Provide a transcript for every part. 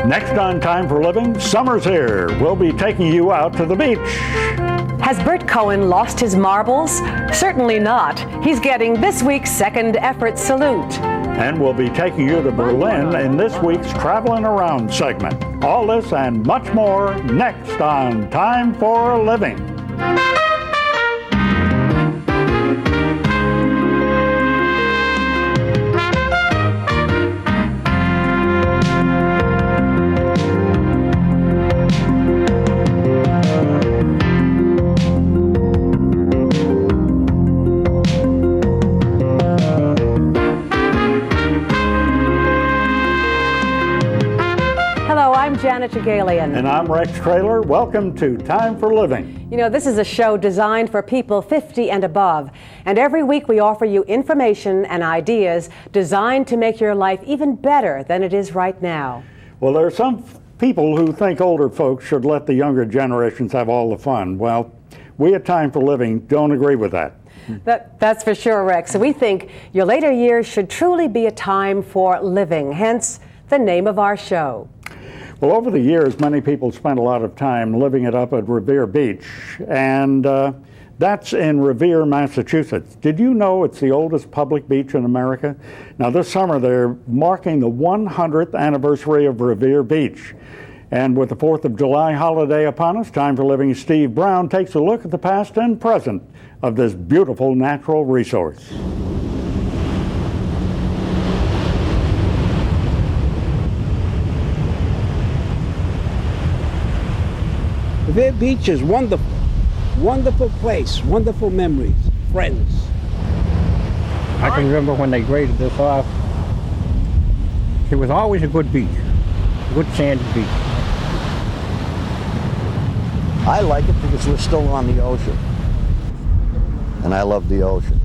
Next on Time for Living, summer's here. We'll be taking you out to the beach. Has Bert Cohen lost his marbles? Certainly not. He's getting this week's second effort salute. And we'll be taking you to Berlin in this week's Traveling Around segment. All this and much more next on Time for Living. Janet Jagalian. And I'm Rex Traylor. Welcome to Time for Living. You know, this is a show designed for people 50 and above. And every week we offer you information and ideas designed to make your life even better than it is right now. Well, there are some people who think older folks should let the younger generations have all the fun. Well, we at Time for Living don't agree with that. That's for sure, Rex. We think your later years should truly be a time for living, hence the name of our show. Well, over the years, many people spent a lot of time living it up at Revere Beach, and that's in Revere, Massachusetts. Did you know it's the oldest public beach in America? Now, this summer, they're marking the 100th anniversary of Revere Beach. And with the 4th of July holiday upon us, Time for Living Steve Brown takes a look at the past and present of this beautiful natural resource. Revere Beach is wonderful, wonderful place, wonderful memories, friends. I can remember when they graded this off, it was always a good beach, a good sandy beach. I like it because we're still on the ocean, and I love the ocean.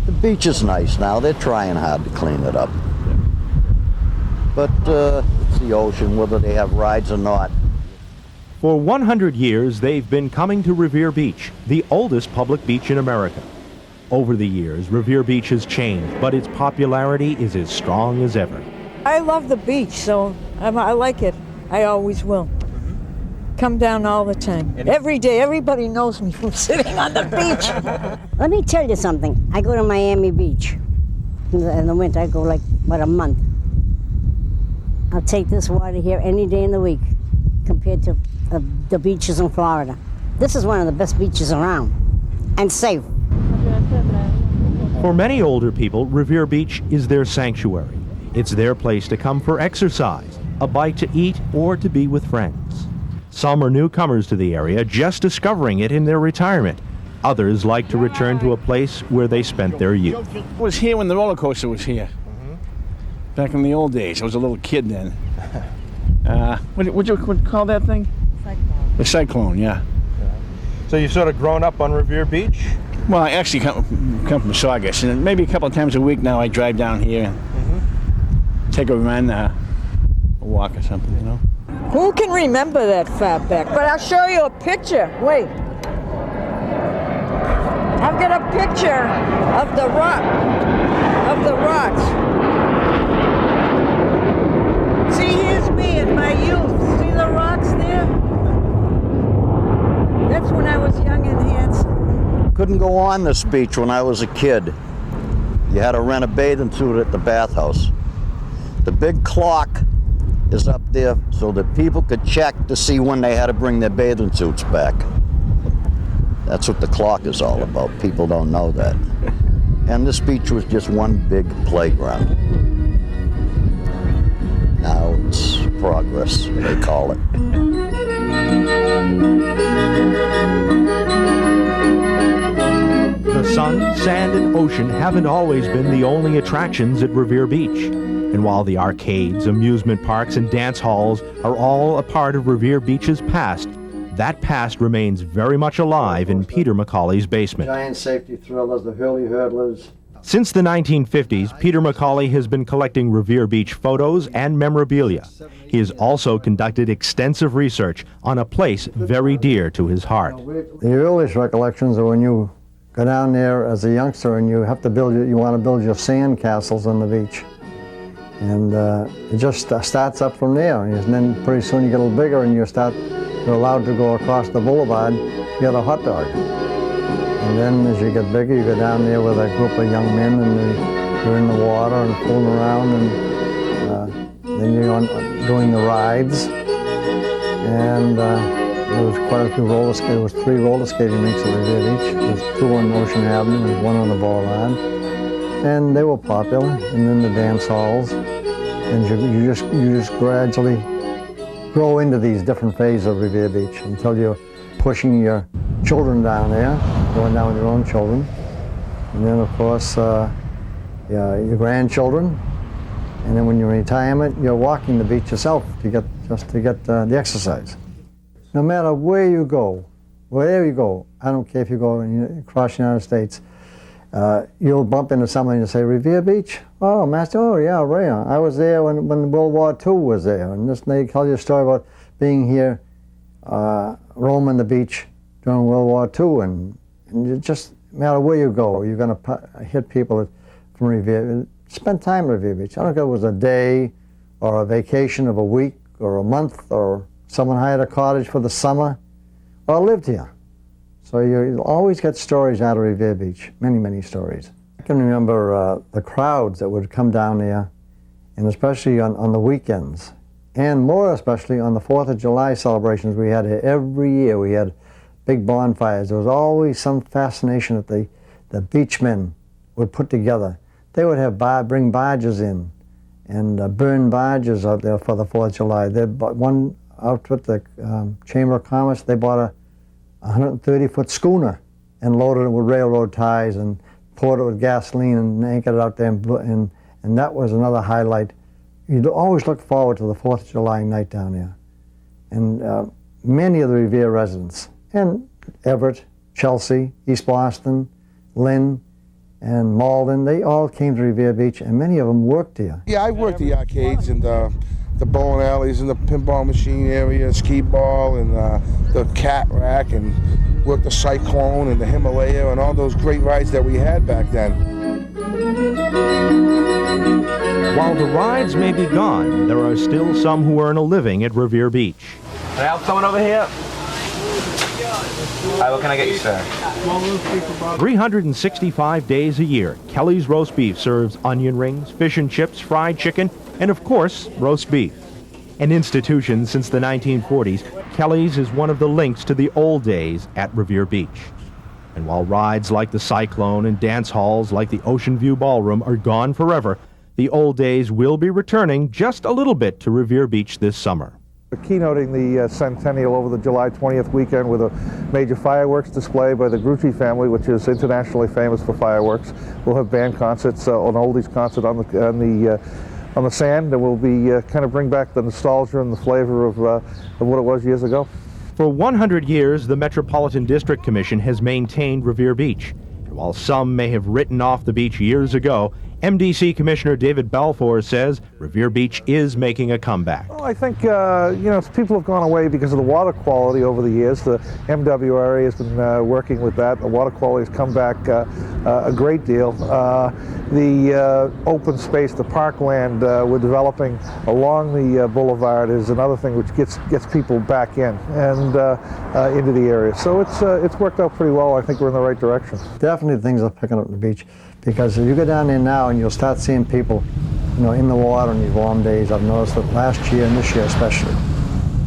The beach is nice now, they're trying hard to clean it up. But it's the ocean, whether they have rides or not. For 100 years, they've been coming to Revere Beach, the oldest public beach in America. Over the years, Revere Beach has changed, but its popularity is as strong as ever. I love the beach, so I like it. I always will. Come down all the time. Every day, everybody knows me from sitting on the beach. Let me tell you something. I go to Miami Beach. In the winter, I go like about a month. I'll take this water here any day in the week compared to the beaches in Florida. This is one of the best beaches around, and safe. For many older people, Revere Beach is their sanctuary. It's their place to come for exercise, a bite to eat, or to be with friends. Some are newcomers to the area, just discovering it in their retirement. Others like to return to a place where they spent their youth. I was here when the roller coaster was here. Back in the old days. I was a little kid then. What would you call that thing? Cyclone. The cyclone, yeah. So you've sort of grown up on Revere Beach? Well, I actually come from Saugus, and maybe a couple of times a week now I drive down here and take a run, a walk or something, you know. Who can remember that far back? But I'll show you a picture. Wait. I've got a picture of the rocks. See, here's me in my youth. See the rocks there? That's when I was young and handsome. Couldn't go on this beach when I was a kid. You had to rent a bathing suit at the bathhouse. The big clock is up there so that people could check to see when they had to bring their bathing suits back. That's what the clock is all about. People don't know that. And this beach was just one big playground. Now it's progress, they call it. The sun, sand, and ocean haven't always been the only attractions at Revere Beach. And while the arcades, amusement parks, and dance halls are all a part of Revere Beach's past, that past remains very much alive in Peter McCauley's basement. Giant safety thrillers, the hurly hurdlers. Since the 1950s, Peter McCauley has been collecting Revere Beach photos and memorabilia. He has also conducted extensive research on a place very dear to his heart. The earliest recollections are when you go down there as a youngster and you have to build, you want to build your sand castles on the beach. And it just starts up from there. And then pretty soon you get a little bigger and you're allowed to go across the boulevard, get a hot dog. And then as you get bigger, you go down there with a group of young men and you're in the water and fooling around, and then you're doing the rides. And there was quite a few roller skating. There was 3 roller skating rinks at Revere Beach. There was 2 on Ocean Avenue and 1 on the boulevard. And they were popular. And then the dance halls. And you just gradually grow into these different phases of Revere Beach until you're pushing your children down there, going down with your own children. And then, of course, your grandchildren. And then when you're in retirement, you're walking the beach yourself to get the exercise. No matter where you go, wherever you go, I don't care if you go across the United States, you'll bump into somebody and say, Revere Beach? Oh, Master, oh yeah, Ray, I was there when World War II was there. And they tell you a story about being here, roaming the beach during World War II. And you just, no matter where you go, you're going to hit people from Revere. Spend time at Revere Beach. I don't care if it was a day or a vacation of a week or a month, or someone hired a cottage for the summer, or lived here. So you always get stories out of Revere Beach, many, many stories. I can remember the crowds that would come down there, and especially on the weekends, and more especially on the 4th of July celebrations we had here every year. We had big bonfires. There was always some fascination that the beachmen would put together. They would bring barges in and burn barges out there for the 4th of July. They bought one outfit, the Chamber of Commerce, they bought a 130-foot schooner and loaded it with railroad ties and poured it with gasoline and anchored it out there, and that was another highlight. You'd always look forward to the 4th of July night down there. And many of the Revere residents, and Everett, Chelsea, East Boston, Lynn, and Malden, they all came to Revere Beach, and many of them worked here. Yeah, I worked the arcades and the bowling alleys and the pinball machine area, skee ball, and the cat rack, and worked the Cyclone and the Himalaya and all those great rides that we had back then. While the rides may be gone, there are still some who earn a living at Revere Beach. Can I help someone over here? All right, what can I get you, sir? 365 days a year, Kelly's Roast Beef serves onion rings, fish and chips, fried chicken, and of course, roast beef. An institution since the 1940s, Kelly's is one of the links to the old days at Revere Beach. And while rides like the Cyclone and dance halls like the Ocean View Ballroom are gone forever, the old days will be returning just a little bit to Revere Beach this summer. We're keynoting the centennial over the July 20th weekend with a major fireworks display by the Grucci family, which is internationally famous for fireworks. We'll have band concerts, an oldies concert on the sand, and we'll be kind of bring back the nostalgia and the flavor of what it was years ago. For 100 years, the Metropolitan District Commission has maintained Revere Beach. And while some may have written off the beach years ago, MDC Commissioner David Balfour says Revere Beach is making a comeback. Well, I think, people have gone away because of the water quality over the years. The MW area has been working with that. The water quality has come back a great deal. The open space, the parkland we're developing along the boulevard is another thing which gets people back in and into the area. So it's worked out pretty well. I think we're in the right direction. Definitely things are picking up the beach, because if you go down there now and you'll start seeing people, in the water on these warm days. I've noticed that last year and this year especially,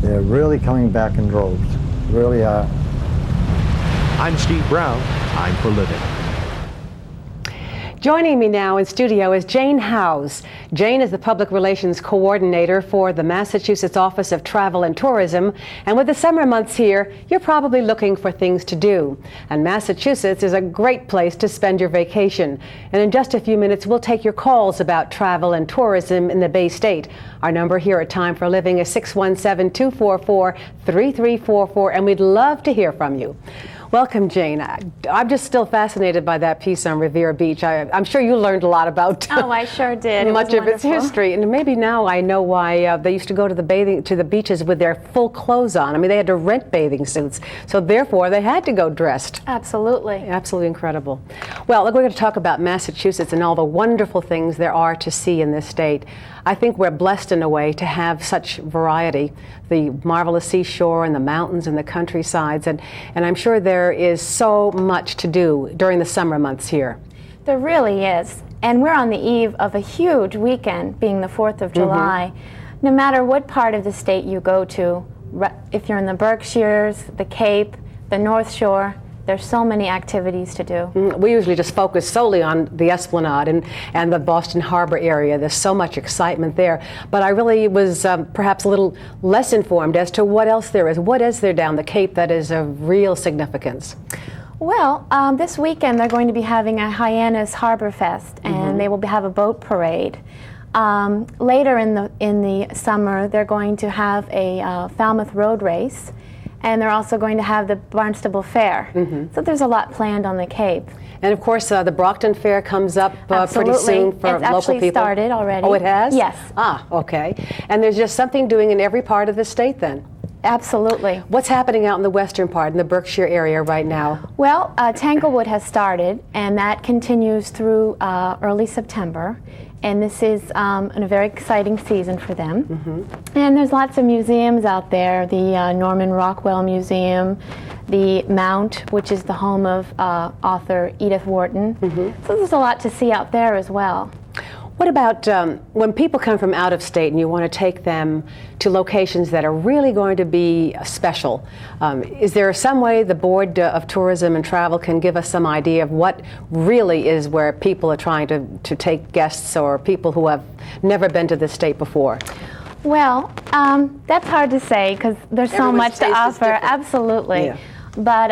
they're really coming back in droves. Really are. I'm Steve Brown. Time for Living. Joining me now in studio is Jane Howes. Jane is the Public Relations Coordinator for the Massachusetts Office of Travel and Tourism. And with the summer months here, you're probably looking for things to do. And Massachusetts is a great place to spend your vacation. And in just a few minutes, we'll take your calls about travel and tourism in the Bay State. Our number here at Time for Living is 617-244-3344, and we'd love to hear from you. Welcome, Jane. I'm just still fascinated by that piece on Revere Beach. I'm sure you learned a lot about Oh, I sure did. much of its history. And maybe now I know why they used to go to the beaches with their full clothes on. I mean, they had to rent bathing suits, so therefore they had to go dressed. Absolutely. Absolutely incredible. Well, look, we're going to talk about Massachusetts and all the wonderful things there are to see in this state. I think we're blessed in a way to have such variety, the marvelous seashore and the mountains and the countrysides, and I'm sure there is so much to do during the summer months here. There really is. And we're on the eve of a huge weekend, being the 4th of July. No matter what part of the state you go to, if you're in the Berkshires, the Cape, the North Shore, there's so many activities to do. We usually just focus solely on the Esplanade and the Boston Harbor area. There's so much excitement there. But I really was perhaps a little less informed as to what else there is. What is there down the Cape that is of real significance? Well, this weekend they're going to be having a Hyannis Harbor Fest, and they will have a boat parade. Later in the summer, they're going to have a Falmouth Road Race. And they're also going to have the Barnstable Fair. So there's a lot planned on the Cape. And of course, the Brockton Fair comes up pretty soon for it's local actually people. Started already. Oh, it has? Yes. Ah, okay. And there's just something doing in every part of the state then? Absolutely. What's happening out in the western part, in the Berkshire area right now? Well, Tanglewood has started, and that continues through early September. And this is a very exciting season for them. And there's lots of museums out there, the Norman Rockwell Museum, the Mount, which is the home of author Edith Wharton. So there's a lot to see out there as well. What about when people come from out of state and you want to take them to locations that are really going to be special? Is there some way the Board of Tourism and Travel can give us some idea of what really is where people are trying to take guests or people who have never been to this state before? Well, that's hard to say because there's so much to offer. Absolutely. Yeah. But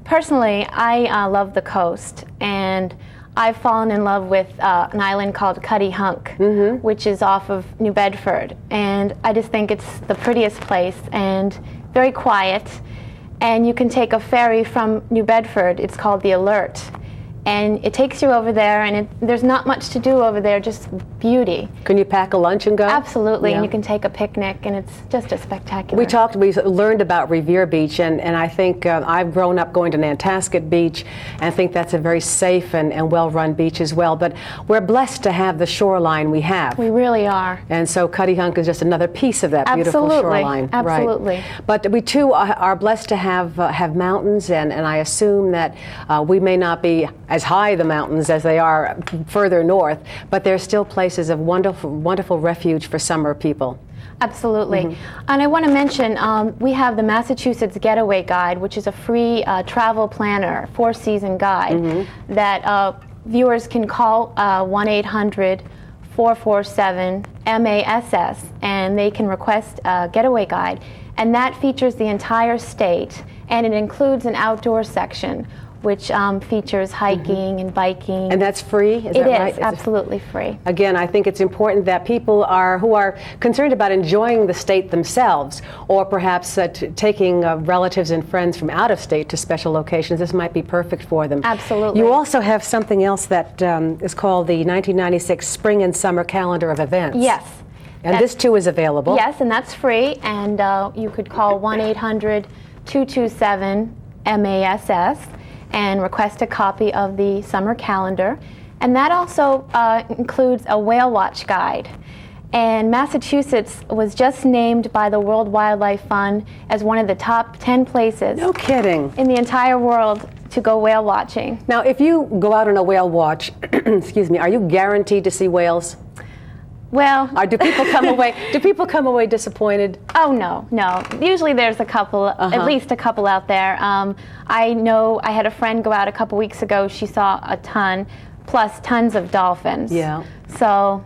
personally, I love the coast, and I've fallen in love with an island called Cutty Hunk, which is off of New Bedford. And I just think it's the prettiest place and very quiet. And you can take a ferry from New Bedford. It's called the Alert. And it takes you over there, and there's not much to do over there, just beauty. Can you pack a lunch and go? Absolutely, Yeah. and you can take a picnic, and it's just a spectacular. We learned about Revere Beach, and I think I've grown up going to Nantasket Beach, and I think that's a very safe and well-run beach as well. But we're blessed to have the shoreline we have. We really are. And so Cutty Hunk is just another piece of that beautiful shoreline. Absolutely. Right. But we too are blessed to have mountains, and I assume that we may not be as high the mountains as they are further north, but there's still places of wonderful refuge for summer people. Absolutely. And I want to mention we have the Massachusetts Getaway Guide, which is a free travel planner, 4-season guide that viewers can call 1-800-447-MASS, and they can request a getaway guide. And that features the entire state, and it includes an outdoor section, which features hiking and biking. And that's free? Is It that right? is absolutely free. Again, I think it's important that people who are concerned about enjoying the state themselves, or perhaps taking relatives and friends from out of state to special locations, this might be perfect for them. Absolutely. You also have something else that is called the 1996 Spring and Summer Calendar of Events. Yes. And this too is available. Yes, and that's free, and you could call 1-800-227-MASS and request a copy of the summer calendar. And that also includes a whale watch guide. And Massachusetts was just named by the World Wildlife Fund as one of the top 10 places. No kidding. In the entire world to go whale watching. Now, if you go out on a whale watch, excuse me, are you guaranteed to see whales? Well, do people come away? Do people come away disappointed? Oh no. Usually there's a couple, at least a couple out there. I know I had a friend go out a couple weeks ago. She saw a ton, plus tons of dolphins. Yeah. So,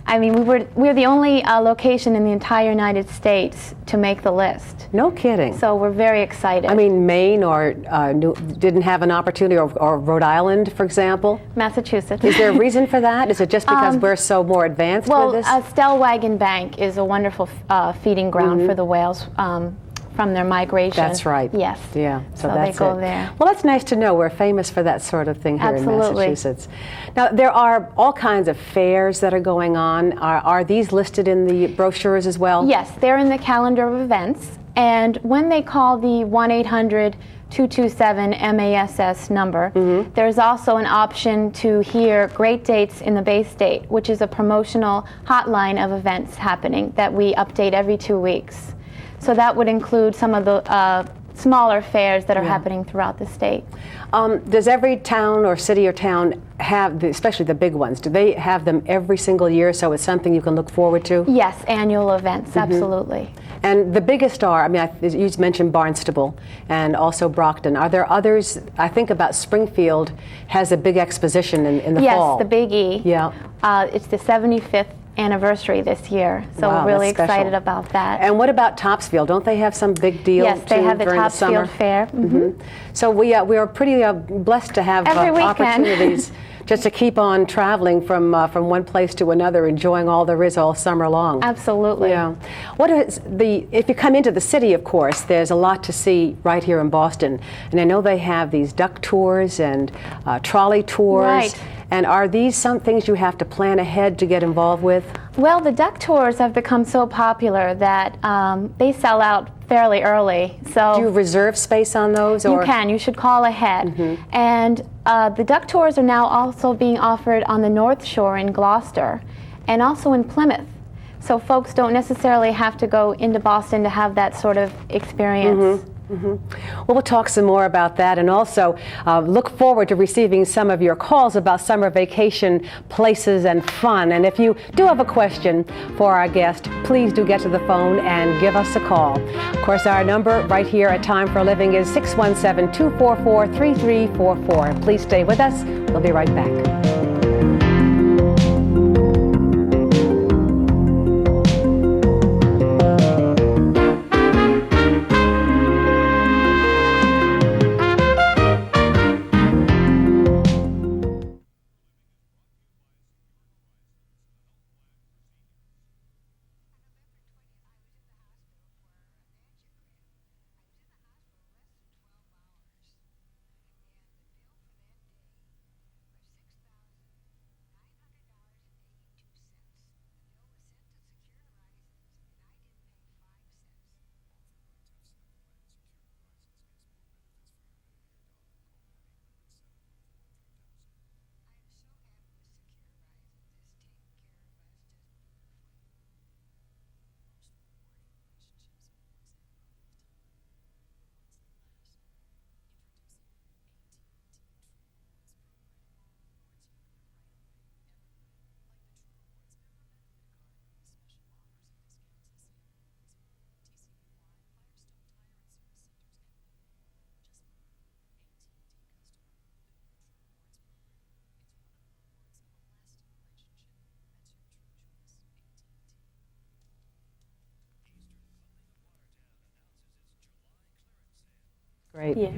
I mean, we're the only location in the entire United States to make the list. No kidding. So we're very excited. I mean, Maine or didn't have an opportunity, or Rhode Island, for example? Massachusetts. Is there a reason for that? Is it just because we're so more advanced with this? Stellwagen Bank is a wonderful feeding ground for the whales from from their migration. That's right. Yes. Yeah. So that's they go it. there. Well, that's nice to know. We're famous for that sort of thing here Absolutely. in Massachusetts. Now, there are all kinds of fairs that are going on. Are these listed in the brochures as well? Yes, they're in the calendar of events. And when they call the 1-800-227-MASS number, there's also an option to hear Great Dates in the Bay State, which is a promotional hotline of events happening that we update every 2 weeks. So that would include some of the smaller fairs that are happening throughout the state. Does every town or city or town have, especially the big ones, do they have them every single year so it's something you can look forward to? Yes, annual events, absolutely. And the biggest are, I mean, you mentioned Barnstable and also Brockton. Are there others? I think about Springfield has a big exposition in the fall. Yes, the Big E. Yeah. It's the 75th anniversary this year, so Wow, we're really that's special. excited about that. And what about Topsfield? Don't they have some big deal Yes, they too have the during the summer? Topsfield Fair. So we are pretty blessed to have Every weekend. opportunities just to keep on traveling from one place to another, enjoying all there is all summer long. Absolutely. Yeah. What is if you come into the city, of course, there's a lot to see right here in Boston, and I know they have these duck tours and trolley tours. Right. And are these some things you have to plan ahead to get involved with? Well, the duck tours have become so popular that they sell out fairly early. So do you reserve space on those? You can. You should call ahead. And the duck tours are now also being offered on the North Shore in Gloucester and also in Plymouth. So folks don't necessarily have to go into Boston to have that sort of experience. Well, we'll talk some more about that, and also look forward to receiving some of your calls about summer vacation places and fun. And if you do have a question for our guest, please do get to the phone and give us a call. Of course, our number right here at Time for a Living is 617-244-3344. Please stay with us. We'll be right back. Great. Yeah.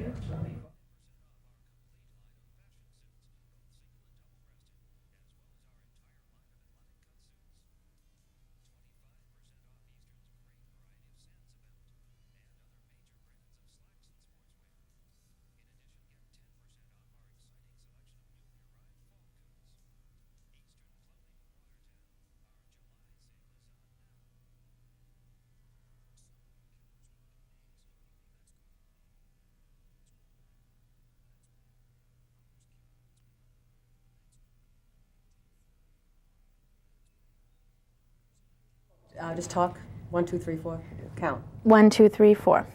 Just talk. 1, 2, 3, 4. Count. 1, 2, 3, 4.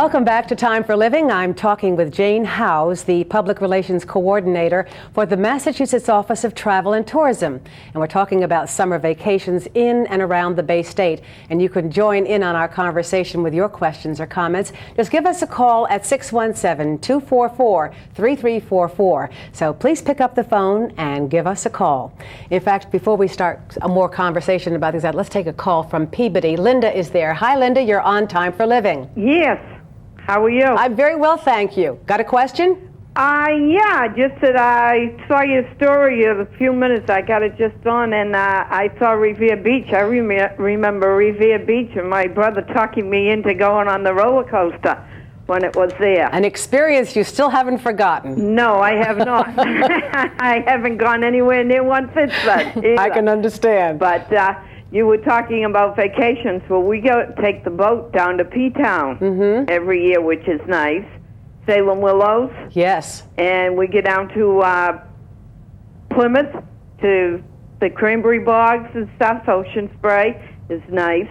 Welcome back to Time for Living. I'm talking with Jane Howes, the Public Relations Coordinator for the Massachusetts Office of Travel and Tourism. And we're talking about summer vacations in and around the Bay State. And you can join in on our conversation with your questions or comments. Just give us a call at 617-244-3344. So please pick up the phone and give us a call. In fact, before we start a more conversation about this, let's take a call from Peabody. Linda is there. Hi, Linda. You're on Time for Living. Yes. How are you? I'm very well, thank you. Got a question? Yeah, just that I saw your story a few minutes. I got it just on, and I saw Revere Beach. I remember Revere Beach, and my brother talking me into going on the roller coaster when it was there. An experience you still haven't forgotten. No, I have not. I haven't gone anywhere near one since then either. I can understand. But you were talking about vacations. Well, we take the boat down to P-Town every year, which is nice. Salem Willows. Yes. And we get down to Plymouth, to the cranberry bogs and stuff. Ocean Spray is nice.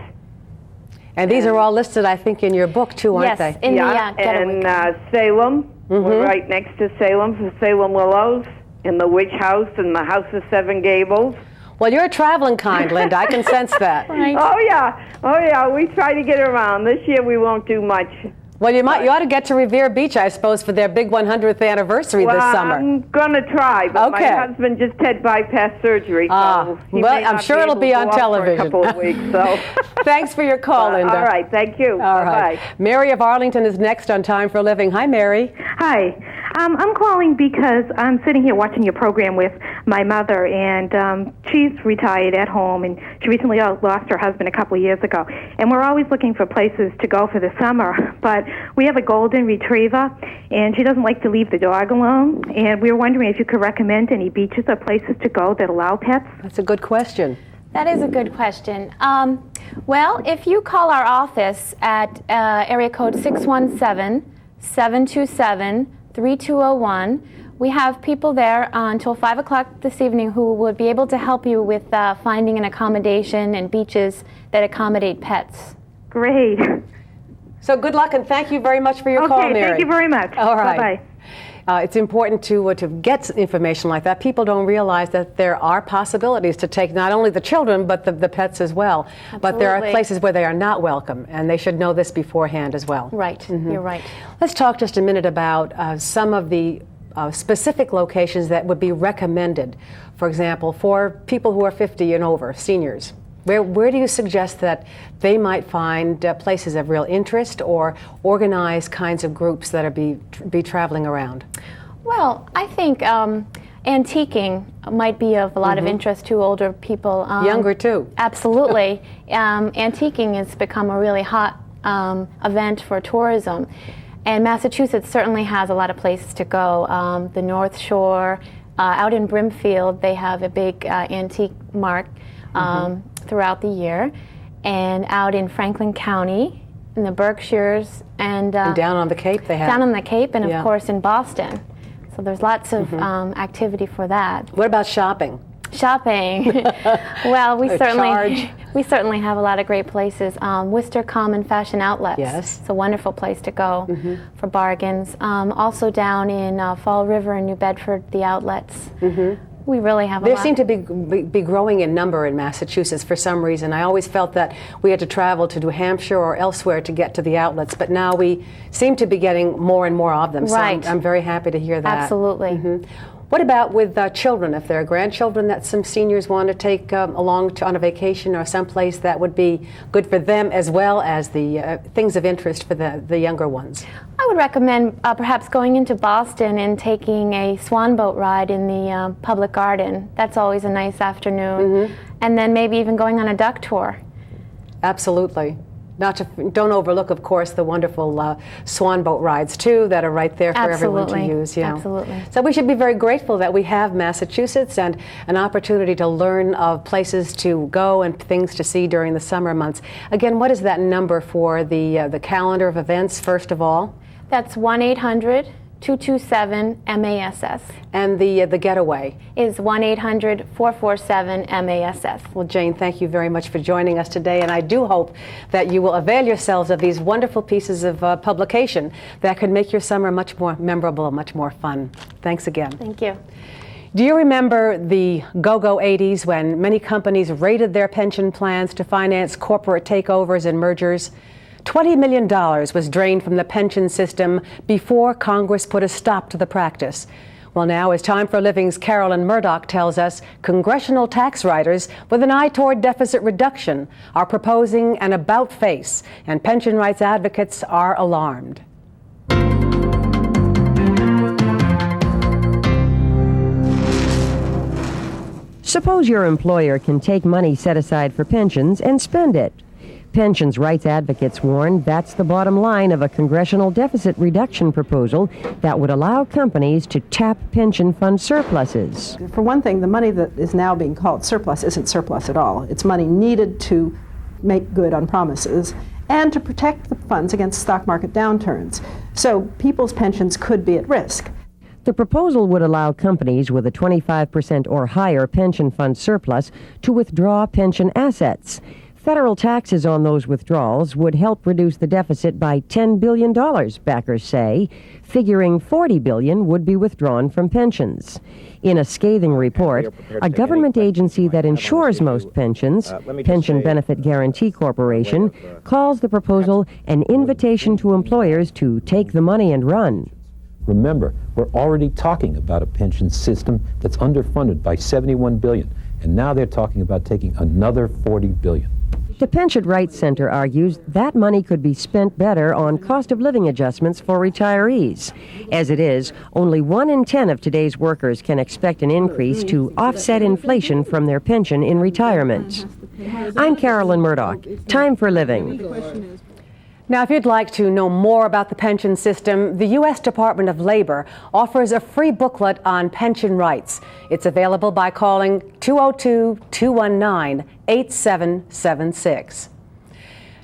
And these are all listed, I think, in your book, too, aren't they? Yes, in the getaway. And Salem. We're right next to Salem, for Salem Willows, and the Witch House, and the House of Seven Gables. Well, you're a traveling kind, Linda. I can sense that. Right. Oh yeah. We try to get around. This year we won't do much. Well, you ought to get to Revere Beach, I suppose, for their big 100th anniversary this summer. I'm gonna try, but my husband just had bypass surgery, so he may I'm not sure be it'll able be to on go out television. for a couple of weeks. So thanks for your call, Linda. All right, thank you. All right. Bye-bye. Mary of Arlington is next on Time for Living. Hi, Mary. Hi. I'm calling because I'm sitting here watching your program with my mother, and she's retired at home, and she recently lost her husband a couple of years ago. And we're always looking for places to go for the summer, but we have a golden retriever, and she doesn't like to leave the dog alone. And we were wondering if you could recommend any beaches or places to go that allow pets. That's a good question. That is a good question. Well, if you call our office at area code 617-727-3201, we have people there until 5 o'clock this evening who would be able to help you with finding an accommodation and beaches that accommodate pets. Great. So good luck, and thank you very much for your call, Mary. Okay, thank you very much. All right. Bye-bye. It's important to get information like that. People don't realize that there are possibilities to take not only the children, but the pets as well. Absolutely. But there are places where they are not welcome, and they should know this beforehand as well. Right, you're right. Let's talk just a minute about some of the specific locations that would be recommended, for example, for people who are 50 and over, seniors. Where do you suggest that they might find places of real interest or organized kinds of groups that are be traveling around? Well, I think antiquing might be of a lot of interest to older people. Younger too. Absolutely. Antiquing has become a really hot event for tourism. And Massachusetts certainly has a lot of places to go. The North Shore, out in Brimfield, they have a big antique mart throughout the year. And out in Franklin County, in the Berkshires, and down on the Cape they have. Down on the Cape, and of course in Boston. So there's lots of activity for that. What about shopping? Shopping. Well, we certainly have a lot of great places. Worcester Common Fashion Outlets. Yes. It's a wonderful place to go for bargains. Also down in Fall River in New Bedford, the outlets. We really have a lot. They seem to be growing in number in Massachusetts for some reason. I always felt that we had to travel to New Hampshire or elsewhere to get to the outlets, but now we seem to be getting more and more of them. Right. So I'm very happy to hear that. Absolutely. What about with children? If there are grandchildren that some seniors want to take along on a vacation or someplace that would be good for them as well as the things of interest for the younger ones? I would recommend perhaps going into Boston and taking a swan boat ride in the public garden. That's always a nice afternoon. And then maybe even going on a duck tour. Absolutely. Don't overlook, of course, the wonderful swan boat rides, too, that are right there for everyone to use. Absolutely. So we should be very grateful that we have Massachusetts and an opportunity to learn of places to go and things to see during the summer months. Again, what is that number for the calendar of events, first of all? That's 1-800 1-800-227-MASS. And the getaway is 1-800-447-MASS. Well, Jane, thank you very much for joining us today, and I do hope that you will avail yourselves of these wonderful pieces of publication that can make your summer much more memorable, much more fun. Thanks again. Thank you. Do you remember the go-go 80s when many companies raided their pension plans to finance corporate takeovers and mergers? $20 million was drained from the pension system before Congress put a stop to the practice. Well, now, as Time for Living's Carolyn Murdoch tells us, congressional tax writers with an eye toward deficit reduction are proposing an about-face, and pension rights advocates are alarmed. Suppose your employer can take money set aside for pensions and spend it. Pensions rights advocates warn that's the bottom line of a congressional deficit reduction proposal that would allow companies to tap pension fund surpluses. For one thing, the money that is now being called surplus isn't surplus at all. It's money needed to make good on promises and to protect the funds against stock market downturns. So people's pensions could be at risk. The proposal would allow companies with a 25% or higher pension fund surplus to withdraw pension assets. Federal taxes on those withdrawals would help reduce the deficit by $10 billion, backers say, figuring $40 billion would be withdrawn from pensions. In a scathing report, a government agency that insures most pensions, Pension Benefit Guarantee Corporation, calls the proposal an invitation to employers to take the money and run. Remember, we're already talking about a pension system that's underfunded by $71 billion, and now they're talking about taking another $40 billion. The Pension Rights Center argues that money could be spent better on cost of living adjustments for retirees. As it is, only 1 in 10 of today's workers can expect an increase to offset inflation from their pension in retirement. I'm Carolyn Murdoch. Time for Living. Now, if you'd like to know more about the pension system, the U.S. Department of Labor offers a free booklet on pension rights. It's available by calling 202-219-8776.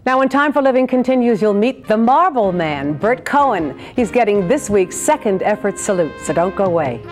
Now, when Time for Living continues, you'll meet the Marble Man, Bert Cohen. He's getting this week's second effort salute, so don't go away.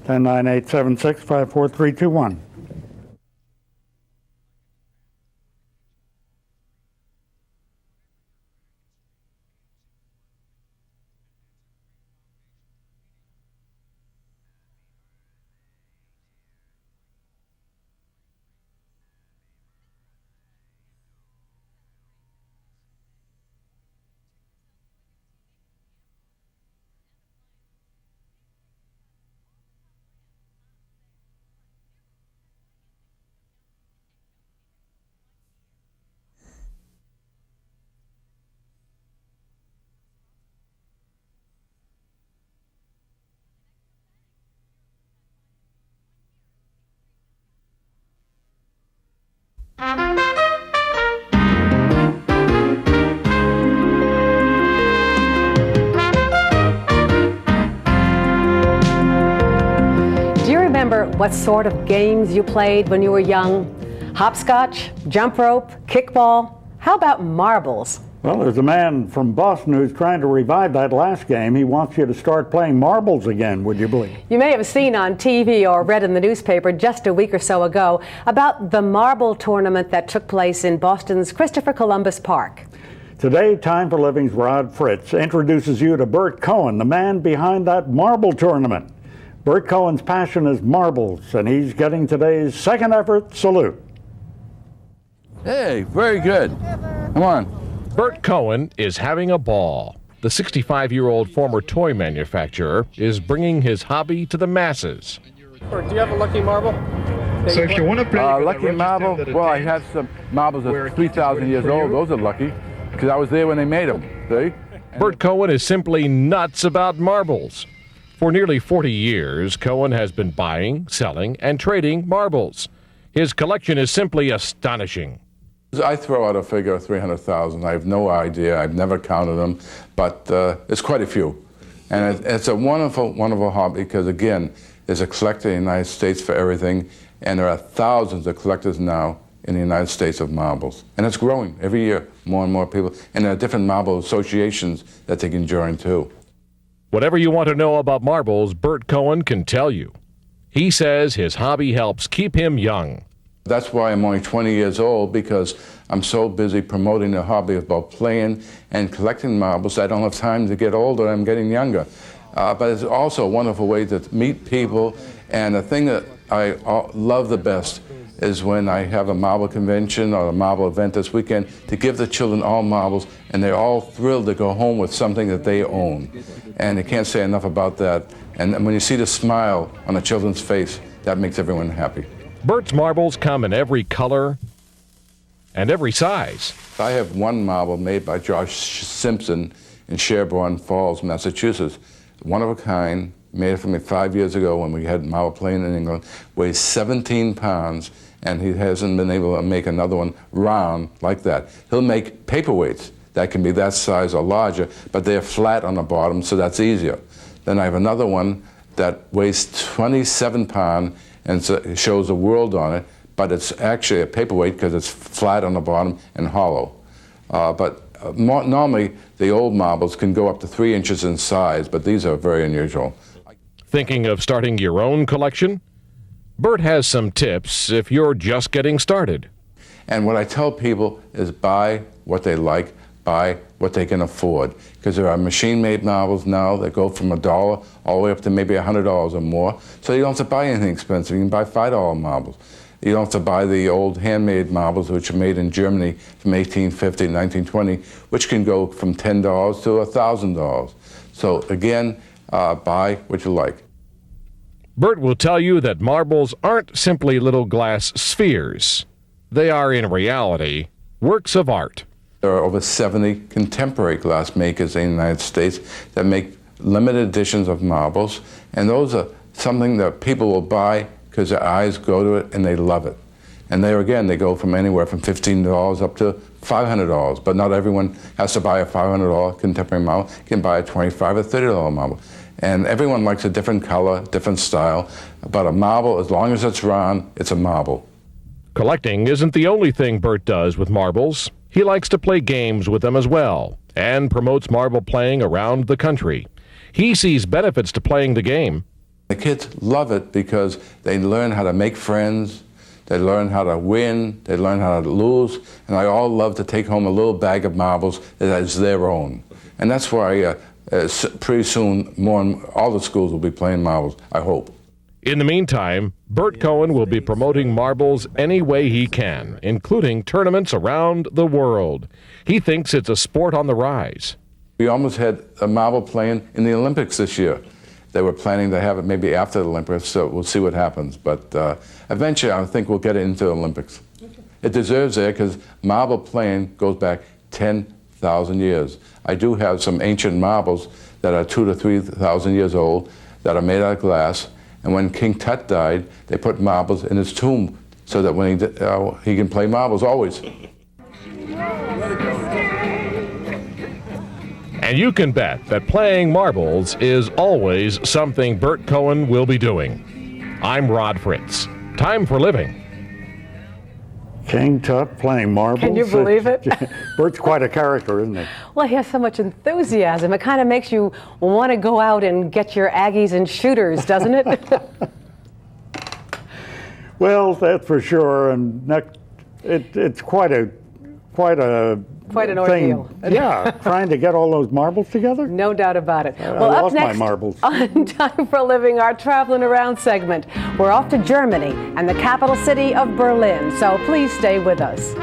Ten 9-876-54321. Remember what sort of games you played when you were young? Hopscotch, jump rope, kickball? How about marbles? Well, there's a man from Boston who's trying to revive that last game. He wants you to start playing marbles again, would you believe? You may have seen on TV or read in the newspaper just a week or so ago about the marble tournament that took place in Boston's Christopher Columbus Park. Today, Time for Living's Rod Fritz introduces you to Bert Cohen, the man behind that marble tournament. Bert Cohen's passion is marbles, and he's getting today's second effort salute. Hey, very good. Come on. Bert Cohen is having a ball. The 65-year-old former toy manufacturer is bringing his hobby to the masses. Do you have a lucky marble? So if you want to play lucky marble, well, I have some marbles that are 3,000 years old. Those are lucky because I was there when they made them. See? Bert Cohen is simply nuts about marbles. For nearly 40 years, Cohen has been buying, selling, and trading marbles. His collection is simply astonishing. I throw out a figure of 300,000. I have no idea. I've never counted them, but it's quite a few. And it's a wonderful, wonderful hobby because, again, there's a collector in the United States for everything, and there are thousands of collectors now in the United States of marbles. And it's growing every year, more and more people. And there are different marble associations that they can join, too. Whatever you want to know about marbles, Bert Cohen can tell you. He says his hobby helps keep him young. That's why I'm only 20 years old, because I'm so busy promoting the hobby about playing and collecting marbles. I don't have time to get older. I'm getting younger. But it's also a wonderful way to meet people. And the thing that I love the best is when I have a marble convention or a marble event this weekend to give the children all marbles, and they're all thrilled to go home with something that they own. And I can't say enough about that. And when you see the smile on the children's face, that makes everyone happy. Bert's marbles come in every color and every size. I have one marble made by Josh Simpson in Sherborne Falls, Massachusetts. One of a kind, made it for me 5 years ago when we had marble playing in England, weighs 17 pounds, and he hasn't been able to make another one round like that. He'll make paperweights that can be that size or larger, but they're flat on the bottom, so that's easier. Then I have another one that weighs 27 pounds, and so it shows the world on it, but it's actually a paperweight because it's flat on the bottom and hollow. Normally, the old marbles can go up to 3 inches in size, but these are very unusual. Thinking of starting your own collection? Bert has some tips if you're just getting started. And what I tell people is buy what they like, buy what they can afford. Because there are machine-made marbles now that go from $1 all the way up to maybe $100 or more. So you don't have to buy anything expensive. You can buy $5 marbles. You don't have to buy the old handmade marbles, which are made in Germany from 1850 to 1920, which can go from $10 to $1,000. So again, buy what you like. Bert will tell you that marbles aren't simply little glass spheres. They are, in reality, works of art. There are over 70 contemporary glass makers in the United States that make limited editions of marbles, and those are something that people will buy because their eyes go to it and they love it. And there again, they go from anywhere from $15 up to $500, but not everyone has to buy a $500 contemporary marble. You can buy a $25 or $30 marble. And everyone likes a different color, different style, but a marble, as long as it's round, it's a marble. Collecting isn't the only thing Bert does with marbles. He likes to play games with them as well, and promotes marble playing around the country. He sees benefits to playing the game. The kids love it because they learn how to make friends, they learn how to win, they learn how to lose, and they all love to take home a little bag of marbles that is their own. And that's why pretty soon all the schools will be playing marbles, I hope. In the meantime, Bert Cohen will be promoting marbles any way he can, including tournaments around the world. He thinks it's a sport on the rise. We almost had a marble playing in the Olympics this year. They were planning to have it maybe after the Olympics, so we'll see what happens. But eventually, I think we'll get it into the Olympics. It deserves it because marble playing goes back 10,000 years. I do have some ancient marbles that are 2,000 to 3,000 years old that are made out of glass. And when King Tut died, they put marbles in his tomb so that when he can play marbles always. And you can bet that playing marbles is always something Bert Cohen will be doing. I'm Rod Fritz. Time for living. King Tut playing marbles. Can you believe it? Bert's quite a character, isn't he? Well, he has so much enthusiasm. It kind of makes you want to go out and get your Aggies and shooters, doesn't it? Well, that's for sure. And it's quite a Quite an ordeal. Yeah, trying to get all those marbles together? No doubt about it. I Well, up lost my next marbles. on Time for a Living, our Traveling Around segment, we're off to Germany and the capital city of Berlin. So please stay with us.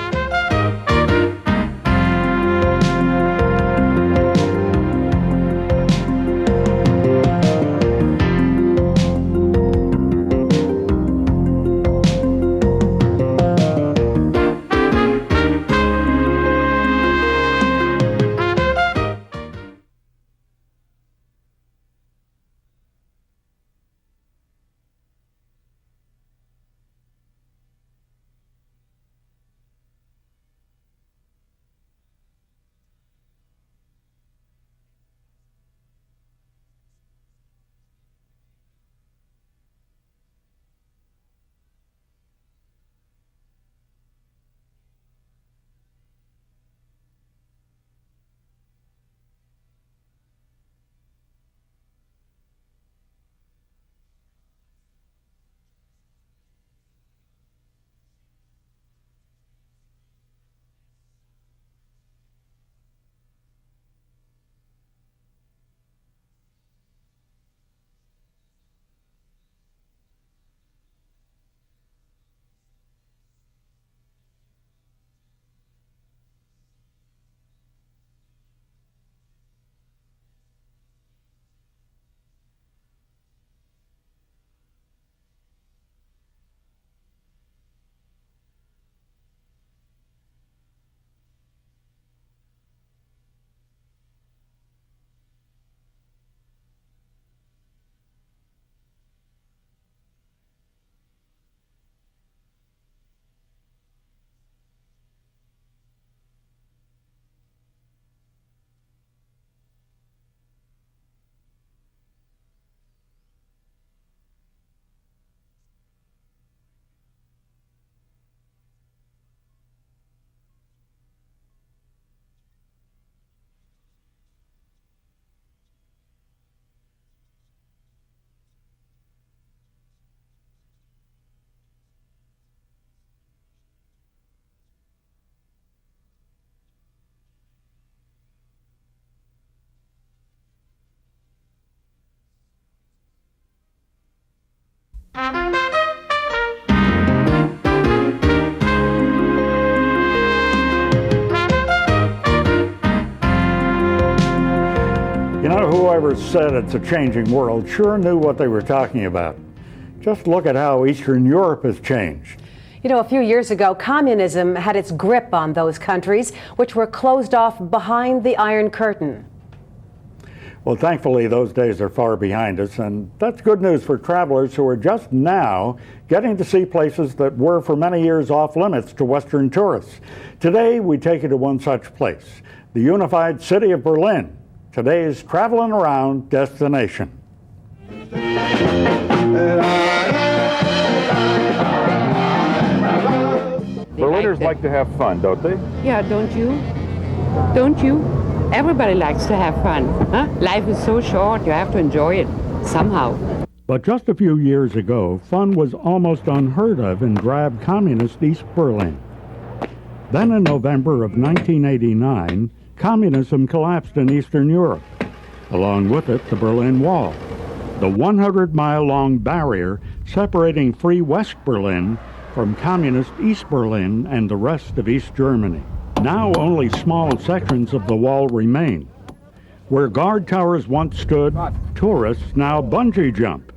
You know, whoever said it's a changing world sure knew what they were talking about. Just look at how Eastern Europe has changed. You know, a few years ago, communism had its grip on those countries, which were closed off behind the Iron Curtain. Well, thankfully, those days are far behind us, and that's good news for travelers who are just now getting to see places that were for many years off limits to Western tourists. Today, we take you to one such place, the unified city of Berlin, today's Traveling Around destination. Berliners like to have fun, don't they? Yeah, don't you? Don't you? Everybody likes to have fun. Huh? Life is so short, you have to enjoy it somehow. But just a few years ago, fun was almost unheard of in drab communist East Berlin. Then in November of 1989, communism collapsed in Eastern Europe. Along with it, the Berlin Wall, the 100-mile-long barrier separating free West Berlin from communist East Berlin and the rest of East Germany. Now only small sections of the wall remain. Where guard towers once stood, tourists now bungee jump.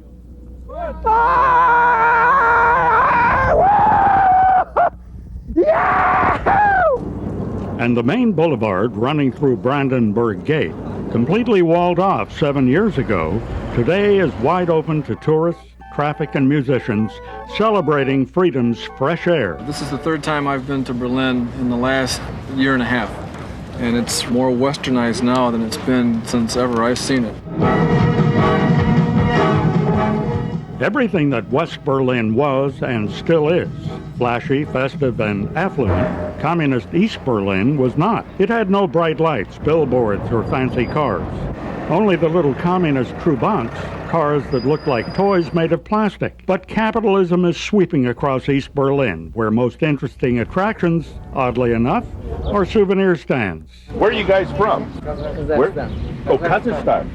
And the main boulevard running through Brandenburg Gate, completely walled off 7 years ago, today is wide open to tourists, traffic, and musicians celebrating freedom's fresh air. This is the third time I've been to Berlin in the last year and a half, and it's more westernized now than it's been since ever I've seen it. Everything that West Berlin was and still is, flashy, festive, and affluent, communist East Berlin was not. It had no bright lights, billboards, or fancy cars. Only the little communist Trabants, cars that look like toys made of plastic. But capitalism is sweeping across East Berlin, where most interesting attractions, oddly enough, are souvenir stands. Where are you guys from? Where? Oh, Kazakhstan.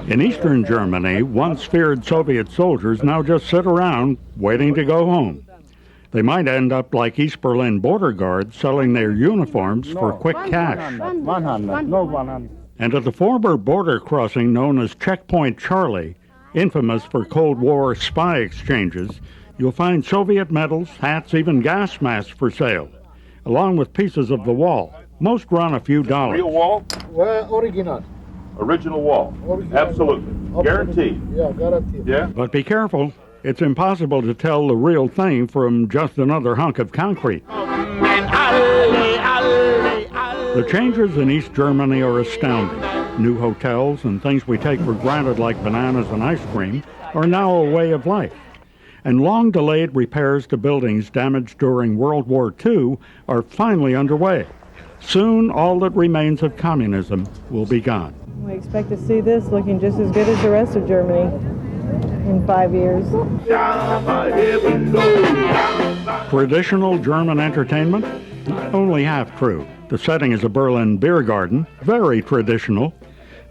In eastern Germany, once feared Soviet soldiers now just sit around waiting to go home. They might end up like East Berlin border guards selling their uniforms for quick cash. And at the former border crossing known as Checkpoint Charlie, infamous for Cold War spy exchanges, you'll find Soviet medals, hats, even gas masks for sale, along with pieces of the wall. Most run a few dollars. Real wall? Original. Original wall. Absolutely. Guaranteed. Yeah, guaranteed. Yeah? But be careful. It's impossible to tell the real thing from just another hunk of concrete. The changes in East Germany are astounding. New hotels and things we take for granted like bananas and ice cream are now a way of life. And long-delayed repairs to buildings damaged during World War II are finally underway. Soon, all that remains of communism will be gone. We expect to see this looking just as good as the rest of Germany in 5 years. Traditional German entertainment? Only half true. The setting is a Berlin beer garden, very traditional.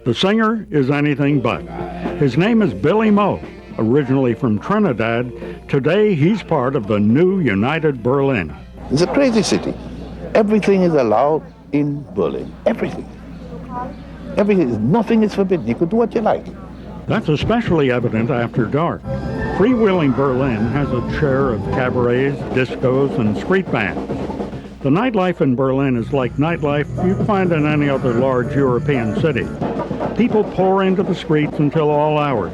The singer is anything but. His name is Billy Moe, originally from Trinidad. Today he's part of the new United Berlin. It's a crazy city. Everything is allowed in Berlin. Everything. Nothing is forbidden. You could do what you like. That's especially evident after dark. Freewheeling Berlin has a share of cabarets, discos, and street bands. The nightlife in Berlin is like nightlife you'd find in any other large European city. People pour into the streets until all hours.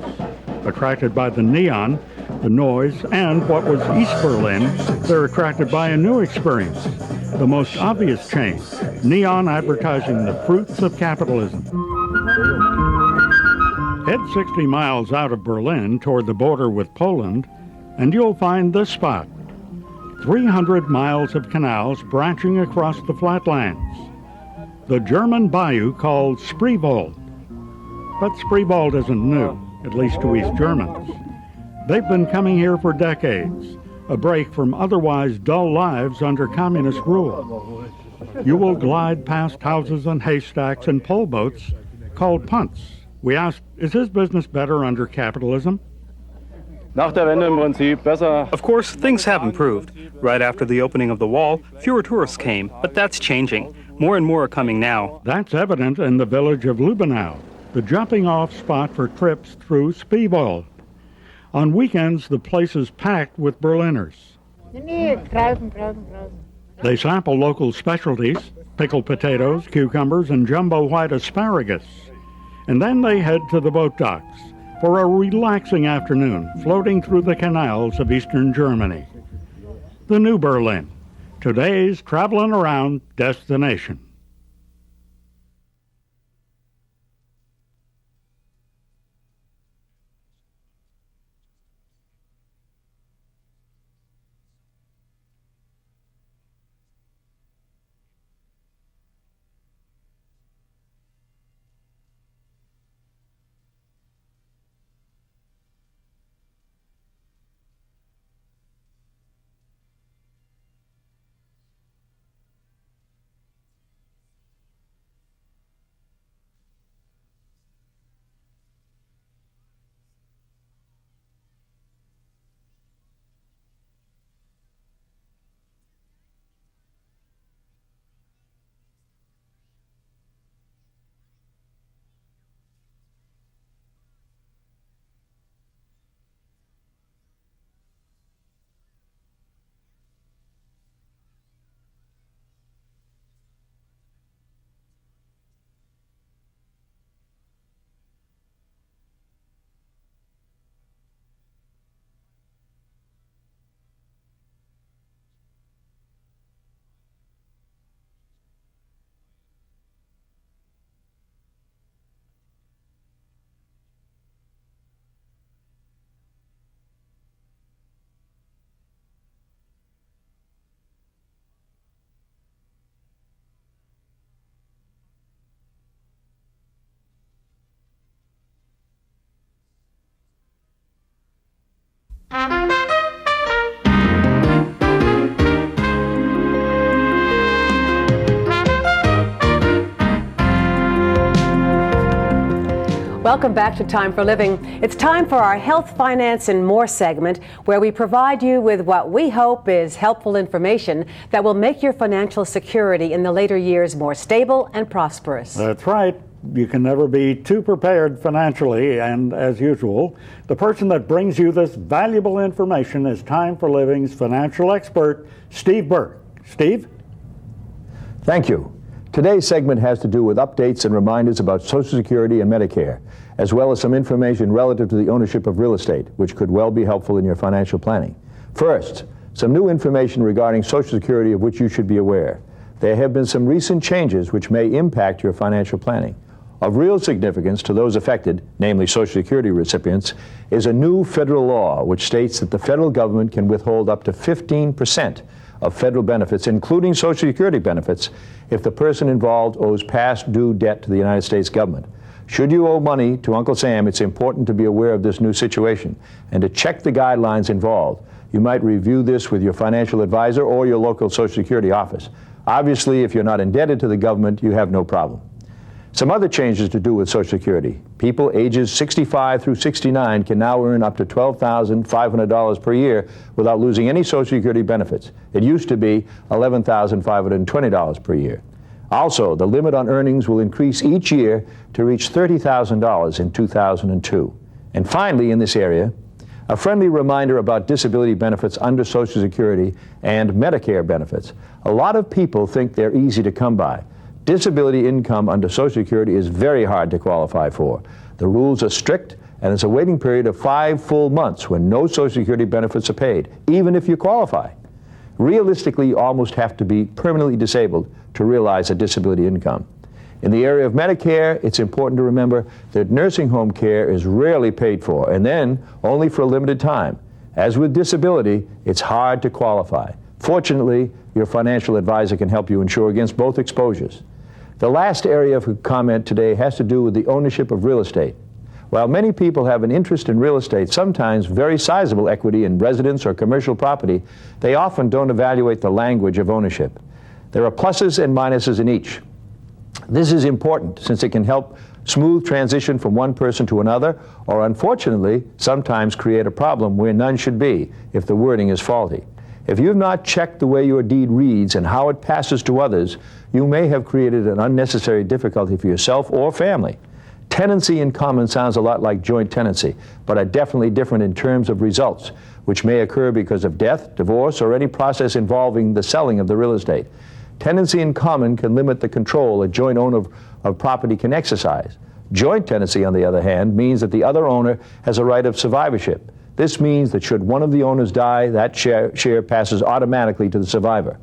Attracted by the neon, the noise, and what was East Berlin, they're attracted by a new experience. The most obvious change, neon advertising the fruits of capitalism. Head 60 miles out of Berlin toward the border with Poland, and you'll find this spot. 300 miles of canals branching across the flatlands. The German bayou called Spreewald. But Spreewald isn't new, at least to East Germans. They've been coming here for decades, a break from otherwise dull lives under communist rule. You will glide past houses and haystacks and pole boats called punts. We asked, is his business better under capitalism? Of course, things have improved. Right after the opening of the wall, fewer tourists came, but that's changing. More and more are coming now. That's evident in the village of Lübbenau, the jumping-off spot for trips through Spreewald. On weekends, the place is packed with Berliners. They sample local specialties, pickled potatoes, cucumbers, and jumbo white asparagus. And then they head to the boat docks for a relaxing afternoon floating through the canals of eastern Germany. The new Berlin, today's traveling around destination. Welcome back to Time for Living. It's time for our Health, Finance, and More segment, where we provide you with what we hope is helpful information that will make your financial security in the later years more stable and prosperous. That's right. You can never be too prepared financially, and as usual, the person that brings you this valuable information is Time for Living's financial expert, Steve Burke. Steve? Thank you. Today's segment has to do with updates and reminders about Social Security and Medicare, as well as some information relative to the ownership of real estate, which could well be helpful in your financial planning. First, some new information regarding Social Security of which you should be aware. There have been some recent changes which may impact your financial planning. Of real significance to those affected, namely Social Security recipients, is a new federal law which states that the federal government can withhold up to 15% of federal benefits, including Social Security benefits, if the person involved owes past due debt to the United States government. Should you owe money to Uncle Sam, it's important to be aware of this new situation and to check the guidelines involved. You might review this with your financial advisor or your local Social Security office. Obviously, if you're not indebted to the government, you have no problem. Some other changes to do with Social Security. People ages 65 through 69 can now earn up to $12,500 per year without losing any Social Security benefits. It used to be $11,520 per year. Also, the limit on earnings will increase each year to reach $30,000 in 2002. And finally, in this area, a friendly reminder about disability benefits under Social Security and Medicare benefits. A lot of people think they're easy to come by. Disability income under Social Security is very hard to qualify for. The rules are strict, and it's a waiting period of 5 full months when no Social Security benefits are paid, even if you qualify. Realistically, you almost have to be permanently disabled to realize a disability income. In the area of Medicare, it's important to remember that nursing home care is rarely paid for, and then only for a limited time. As with disability, it's hard to qualify. Fortunately, your financial advisor can help you insure against both exposures. The last area of comment today has to do with the ownership of real estate. While many people have an interest in real estate, sometimes very sizable equity in residence or commercial property, they often don't evaluate the language of ownership. There are pluses and minuses in each. This is important since it can help smooth transition from one person to another, or unfortunately, sometimes create a problem where none should be if the wording is faulty. If you have not checked the way your deed reads and how it passes to others, you may have created an unnecessary difficulty for yourself or family. Tenancy in common sounds a lot like joint tenancy, but are definitely different in terms of results, which may occur because of death, divorce, or any process involving the selling of the real estate. Tenancy in common can limit the control a joint owner of property can exercise. Joint tenancy, on the other hand, means that the other owner has a right of survivorship. This means that should one of the owners die, that share passes automatically to the survivor.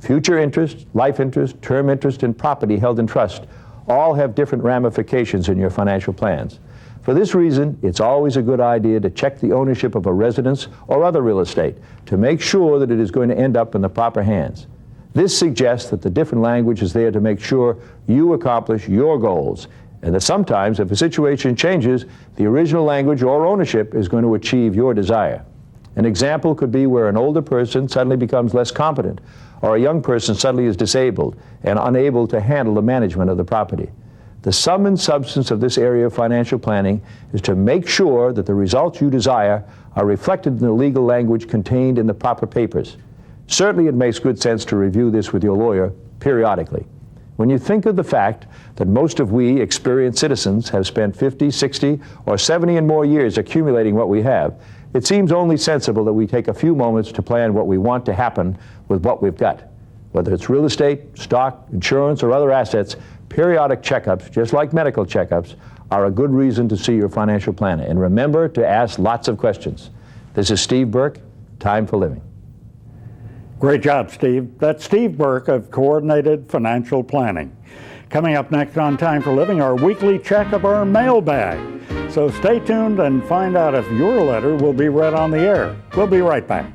Future interest, life interest, term interest, and property held in trust all have different ramifications in your financial plans. For this reason, it's always a good idea to check the ownership of a residence or other real estate to make sure that it is going to end up in the proper hands. This suggests that the different language is there to make sure you accomplish your goals, and that sometimes, if a situation changes, the original language or ownership is going to achieve your desire. An example could be where an older person suddenly becomes less competent, or a young person suddenly is disabled and unable to handle the management of the property. The sum and substance of this area of financial planning is to make sure that the results you desire are reflected in the legal language contained in the proper papers. Certainly it makes good sense to review this with your lawyer periodically. When you think of the fact that most of we experienced citizens have spent 50, 60, or 70 and more years accumulating what we have, it seems only sensible that we take a few moments to plan what we want to happen with what we've got. Whether it's real estate, stock, insurance, or other assets, periodic checkups, just like medical checkups, are a good reason to see your financial planner. And remember to ask lots of questions. This is Steve Burke, Time for Living. Great job, Steve. That's Steve Burke of Coordinated Financial Planning. Coming up next on Time for Living, our weekly check of our mailbag. So stay tuned and find out if your letter will be read on the air. We'll be right back.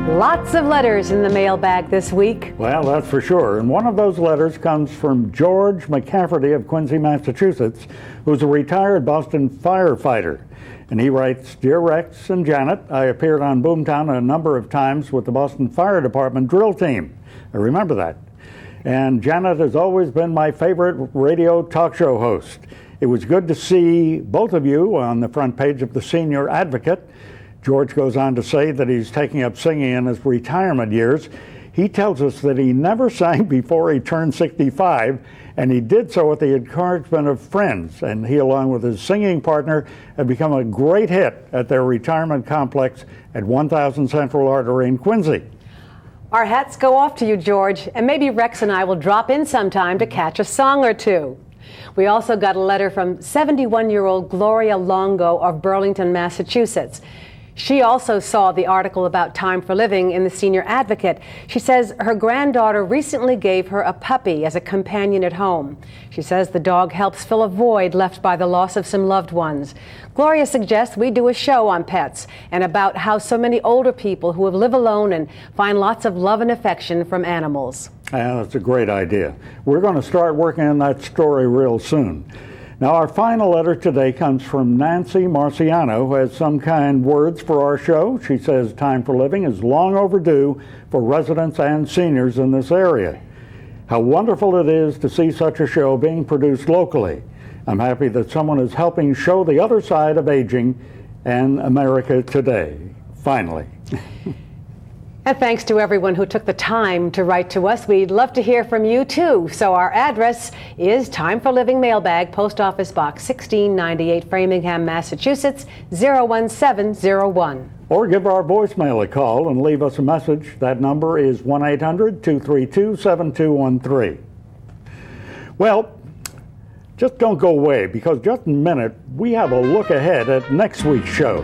Lots of letters in the mailbag this week. Well, that's for sure. And one of those letters comes from George McCafferty of Quincy, Massachusetts, who's a retired Boston firefighter. And he writes, Dear Rex and Janet, I appeared on Boomtown a number of times with the Boston Fire Department drill team. I remember that. And Janet has always been my favorite radio talk show host. It was good to see both of you on the front page of the Senior Advocate. George goes on to say that he's taking up singing in his retirement years. He tells us that he never sang before he turned 65, and he did so at the encouragement of friends. And he, along with his singing partner, have become a great hit at their retirement complex at 1000 Central Artery in Quincy. Our hats go off to you, George, and maybe Rex and I will drop in sometime to catch a song or two. We also got a letter from 71-year-old Gloria Longo of Burlington, Massachusetts. She also saw the article about Time for Living in the Senior Advocate. She says her granddaughter recently gave her a puppy as a companion at home. She says the dog helps fill a void left by the loss of some loved ones. Gloria suggests we do a show on pets and about how so many older people who live alone and find lots of love and affection from animals. Yeah, that's a great idea. We're going to start working on that story real soon. Now, our final letter today comes from Nancy Marciano, who has some kind words for our show. She says Time for Living is long overdue for residents and seniors in this area. How wonderful it is to see such a show being produced locally. I'm happy that someone is helping show the other side of aging and America today, finally. And thanks to everyone who took the time to write to us. We'd love to hear from you, too. So our address is Time for Living Mailbag, Post Office Box 1698, Framingham, Massachusetts, 01701. Or give our voicemail a call and leave us a message. That number is 1-800-232-7213. Well, just don't go away, because just in a minute, we have a look ahead at next week's show.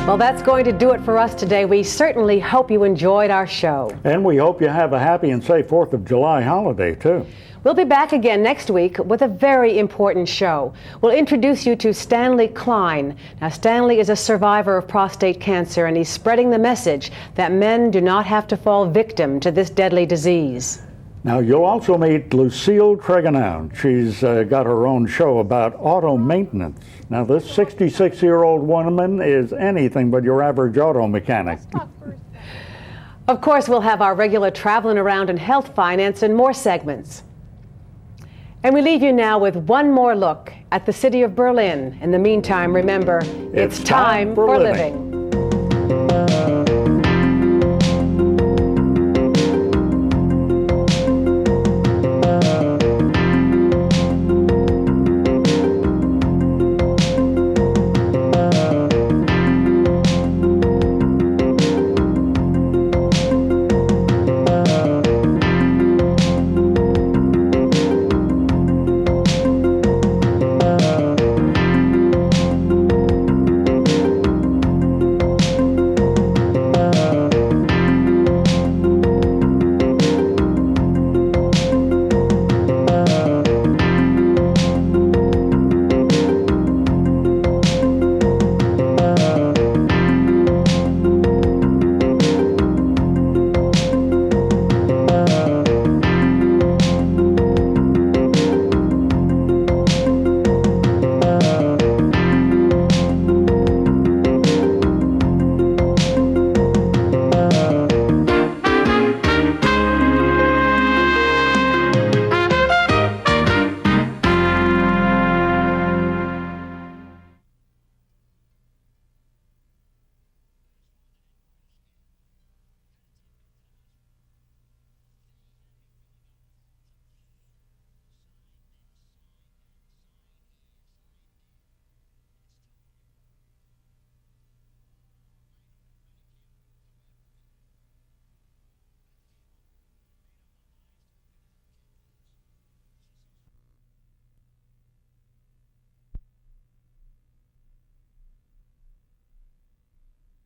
Well, that's going to do it for us today. We certainly hope you enjoyed our show. And we hope you have a happy and safe 4th of July holiday, too. We'll be back again next week with a very important show. We'll introduce you to Stanley Klein. Now, Stanley is a survivor of prostate cancer, and he's spreading the message that men do not have to fall victim to this deadly disease. Now, you'll also meet Lucille Tregonown. She's got her own show about auto maintenance. Now, this 66-year-old woman is anything but your average auto mechanic. Of course, we'll have our regular traveling around in health, finance, and more segments. And we leave you now with one more look at the city of Berlin. In the meantime, remember, it's time for living.